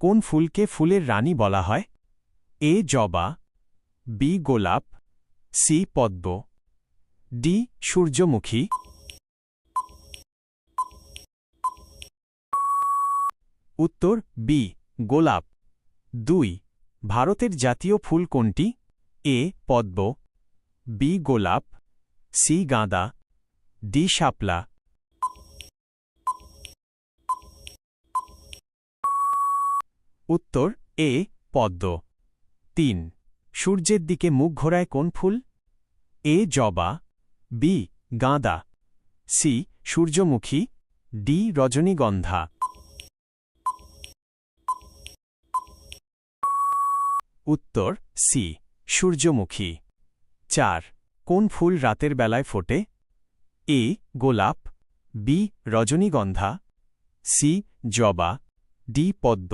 কোন ফুলকে ফুলের রানী বলা হয়? এ জবা, বি গোলাপ, সি পদ্ম, ডি সূর্যমুখী। উত্তর বি গোলাপ। 2 ভারতের জাতীয় ফুল কোনটি? এ পদ্ম, বি গোলাপ, সি গাঁদা, ডি শাপলা। উত্তর এ পদ্ম। 3 সূর্যের দিকে মুখ ঘোরায় কোন ফুল? এ জবা, বি গাঁদা, সি সূর্যমুখী, ডি রজনীগন্ধা। উত্তর সি সূর্যমুখী। 4 কোন ফুল রাতের বেলায় ফোটে? এ গোলাপ, বি রজনীগন্ধা, সি জবা, ডি পদ্ম।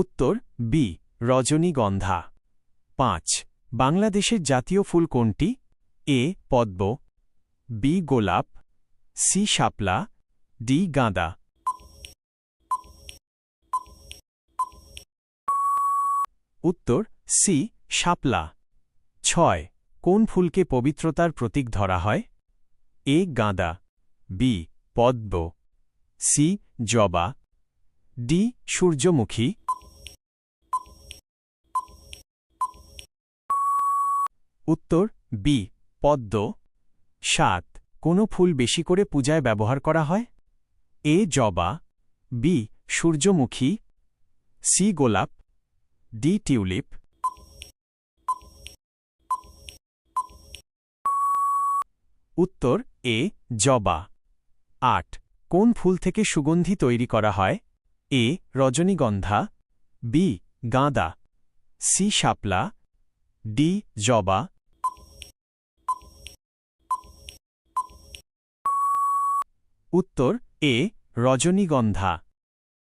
উত্তর বি রজনীগন্ধা। 5 বাংলাদেশের জাতীয় ফুল কোনটি? এ পদ্ম, বি গোলাপ, সি শাপলা, ডি গাঁদা। উত্তর সি শাপলা। 6 কোন ফুলকে পবিত্রতার প্রতীক ধরা হয়? এ গাঁদা, বি পদ্ম, সি জবা, ডি সূর্যমুখী। উত্তর বি পদ্ম। 7 কোন ফুল বেশি করে পূজায় ব্যবহার করা হয়? এ জবা, বি সূর্যমুখী, সি গোলাপ, ডি টিউলিপ। উত্তর এ জবা। 8 কোন ফুল থেকে সুগন্ধি তৈরি করা হয়? এ রজনীগন্ধা, বি গাঁদা, সি শাপলা, ডি জবা। উত্তর এ রজনীগন্ধা।